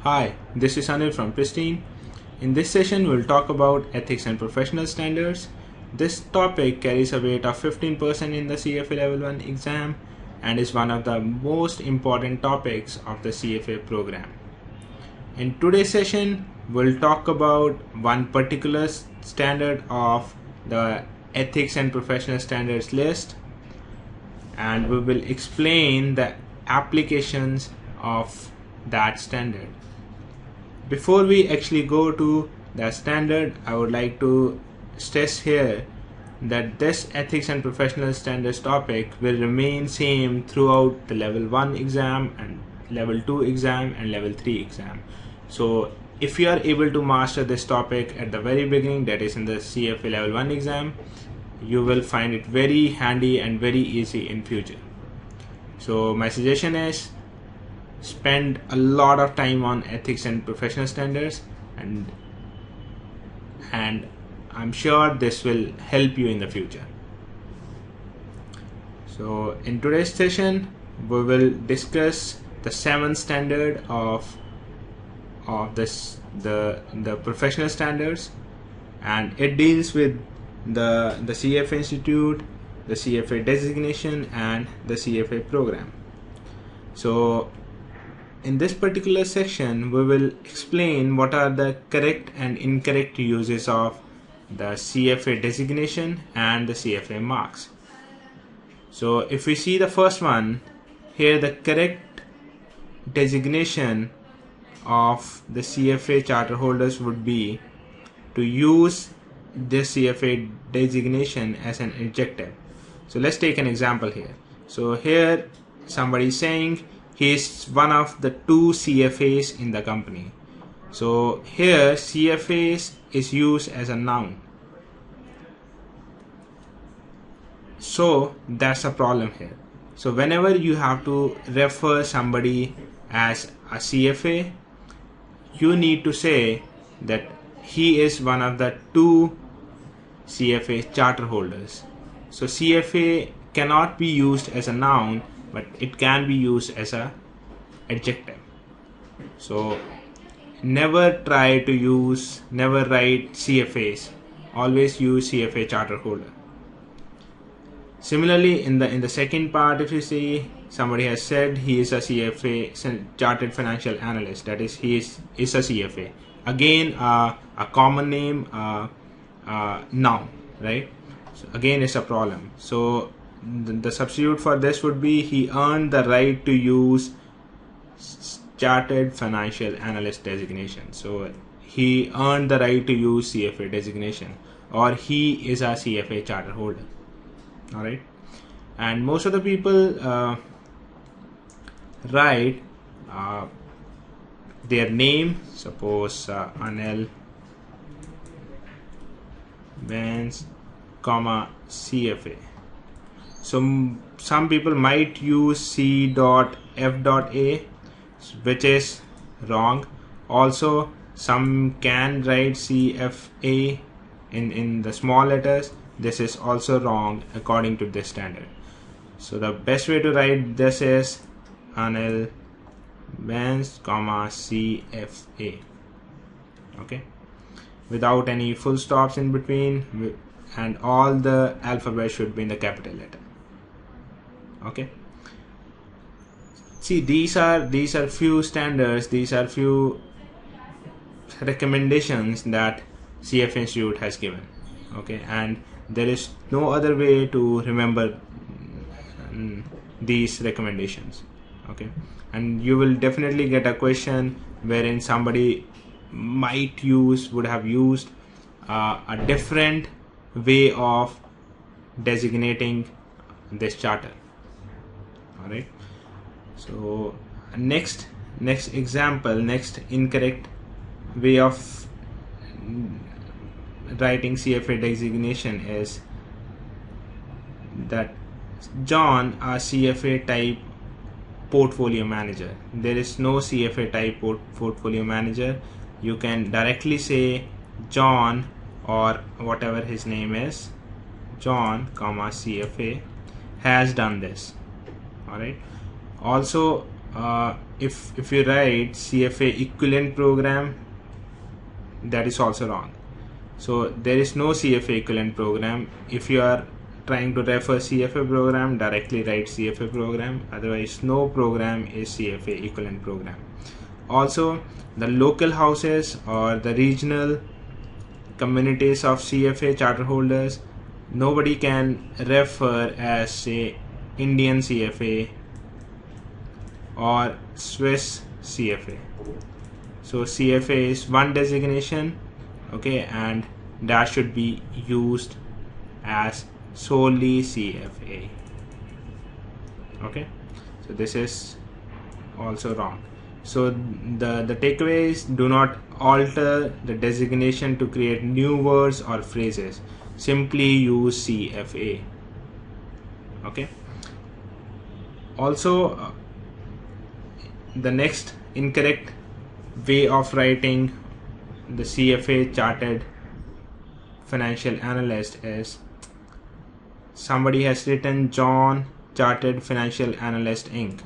Hi, this is Anil from Pristine. In this session, we'll talk about ethics and professional standards. This topic carries a weight of 15% in the CFA Level 1 exam and is one of the most important topics of the CFA program. In today's session, we'll talk about one particular standard of the ethics and professional standards list, and we will explain the applications of that standard. Before we actually go to the standard, I would like to stress here that this ethics and professional standards topic will remain same throughout the level 1 exam and level 2 exam and level 3 exam. So if you are able to master this topic at the very beginning, that is in the CFA level 1 exam, you will find it very handy and very easy in future. So my suggestion is spend a lot of time on ethics and professional standards, and I'm sure this will help you in the future. So in today's session, we will discuss the 7th standard of the professional standards, and it deals with the CFA Institute, the CFA designation, and the CFA program. So in this particular section, we will explain what are the correct and incorrect uses of the CFA designation and the CFA marks. So if we see the first one here, the correct designation of the CFA charter holders would be to use this CFA designation as an adjective. So let's take an example here. So here somebody is saying he is one of the 2 CFAs in the company. So here CFAs is used as a noun. So that's a problem here. So whenever you have to refer somebody as a CFA, you need to say that he is one of the 2 CFA charter holders. So CFA cannot be used as a noun, but it can be used as a adjective. So never write CFAs, always use CFA charter holder. Similarly, in the second part, if you see, somebody has said he is a CFA chartered financial analyst, that is he is a CFA. Again, a common name, noun, right? So again, it's a problem. So the substitute for this would be he earned the right to use chartered financial analyst designation. So he earned the right to use CFA designation, or he is a CFA charter holder. All right, and most of the people write their name, suppose Anil Vance, CFA. So some people might use C.F.A, which is wrong. Also, some can write CFA in the small letters. This is also wrong according to this standard. So the best way to write this is Anil Vance, CFA. Okay, without any full stops in between, and all the alphabet should be in the capital letter. Okay, see, these are few standards, these are few recommendations that CFA Institute has given. Okay, and there is no other way to remember these recommendations. Okay, and you will definitely get a question wherein somebody would have used a different way of designating this charter. All right, so next example, next incorrect way of writing CFA designation is that John, a CFA type portfolio manager. There is no CFA type portfolio manager. You can directly say John, or whatever his name is, John, CFA has done this. All right, also if you write CFA equivalent program, that is also wrong. So there is no CFA equivalent program. If you are trying to refer CFA program, directly write CFA program, otherwise no program is CFA equivalent program. Also, the local houses or the regional communities of CFA charter holders, nobody can refer as say Indian CFA or Swiss CFA. So CFA is one designation, okay, and that should be used as solely CFA. Okay, so this is also wrong. So the takeaway is, do not alter the designation to create new words or phrases. Simply use CFA. Okay. Also, the next incorrect way of writing the CFA chartered financial analyst is, somebody has written John Chartered Financial Analyst Inc.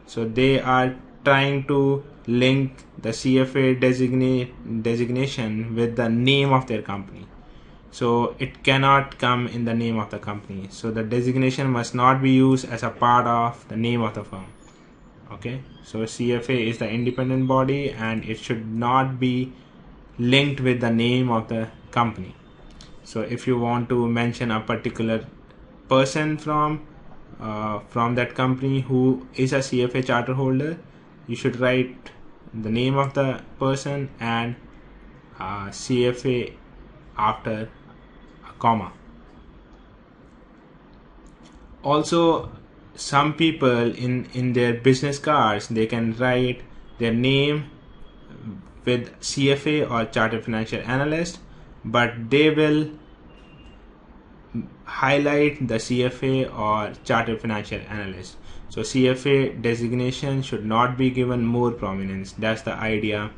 So they are trying to link the CFA designation with the name of their company. So it cannot come in the name of the company. So the designation must not be used as a part of the name of the firm. Okay, so CFA is the independent body and it should not be linked with the name of the company. So if you want to mention a particular person from that company who is a CFA charter holder, you should write the name of the person and CFA after a comma. Also, some people in their business cards, they can write their name with CFA or Chartered Financial Analyst, but they will highlight the CFA or Chartered Financial Analyst. So CFA designation should not be given more prominence. That's the idea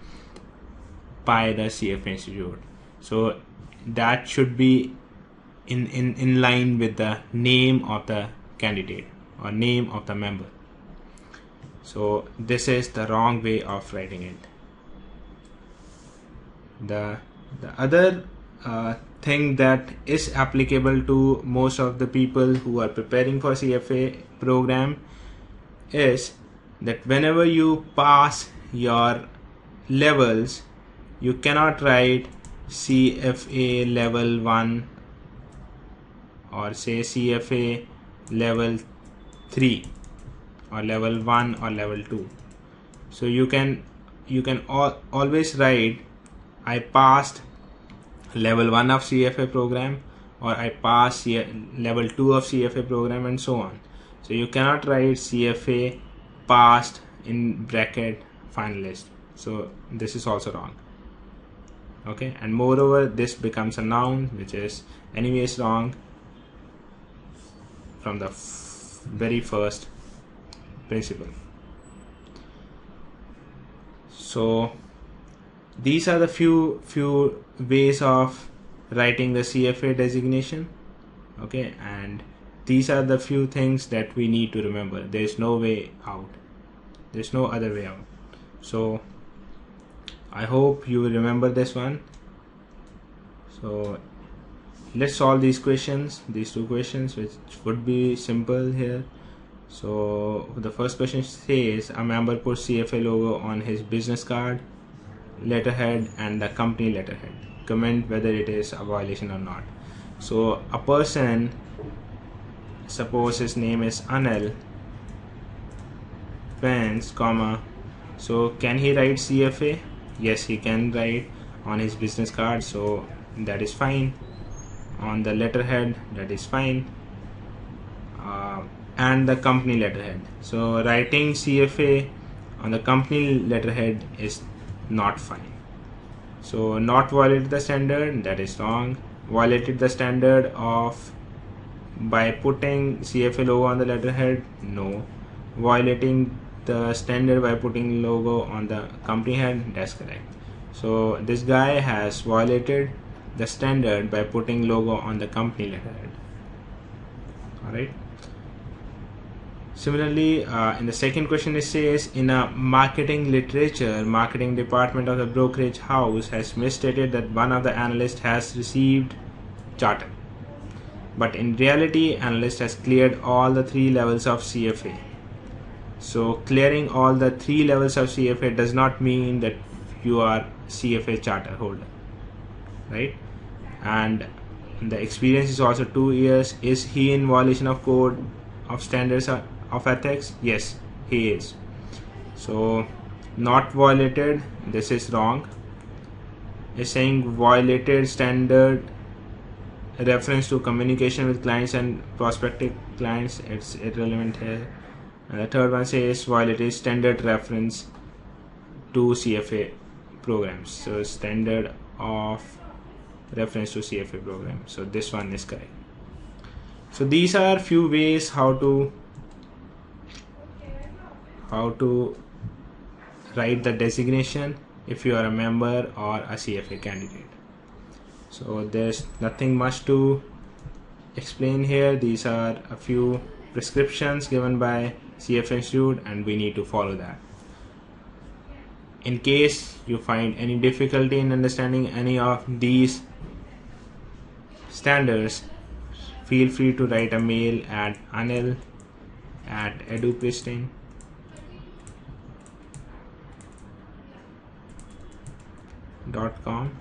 by the CFA Institute. So that should be in line with the name of the candidate or name of the member. So this is the wrong way of writing it. The other thing that is applicable to most of the people who are preparing for CFA program is that whenever you pass your levels, you cannot write CFA level 1 or say CFA level 3 or level 1 or level 2. So you can always write, I passed level 1 of CFA program, or I passed level 2 of CFA program, and so on. So you cannot write CFA passed in bracket finalist. So this is also wrong. Okay, and moreover this becomes a noun, which is anyways wrong from the very first principle. So these are the few ways of writing the CFA designation. Okay, and these are the few things that we need to remember. There is no way out. There's no other way out. So I hope you will remember this one. So let's solve these questions, these two questions, which would be simple here. So the first question says, a member puts CFA logo on his business card, letterhead, and the company letterhead. Comment whether it is a violation or not. So a person, suppose his name is Anil Pence, comma, so can he write CFA? Yes, he can write on his business card, so that is fine. On the letterhead, that is fine. And the company letterhead. So writing CFA on the company letterhead is not fine. So not violated the standard, that is wrong. Violated the standard of by putting CFA logo on the letterhead, no. Violating the standard by putting logo on the company head, that's correct. So this guy has violated the standard by putting logo on the company letterhead. Alright. Similarly, in the second question it says, in a marketing literature, marketing department of the brokerage house has misstated that one of the analysts has received charter, but in reality analyst has cleared all the 3 levels of CFA. So clearing all the 3 levels of CFA does not mean that you are CFA charter holder, right? And the experience is also 2 years. Is he in violation of code of standards of ethics? Yes, he is. So not violated, this is wrong. It's saying violated standard reference to communication with clients and prospective clients. It's irrelevant here. And the third one says violated standard reference to CFA programs. So standard of reference to CFA program. So this one is correct. So these are few ways how to write the designation if you are a member or a CFA candidate. So there's nothing much to explain here. These are a few prescriptions given by CFA Institute and we need to follow that. In case you find any difficulty in understanding any of these standards, feel free to write a mail at anil@edupristine.com.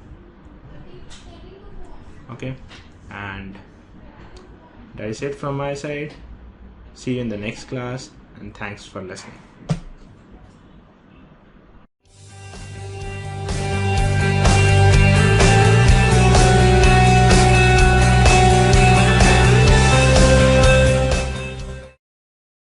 Okay, and that is it from my side. See you in the next class and thanks for listening.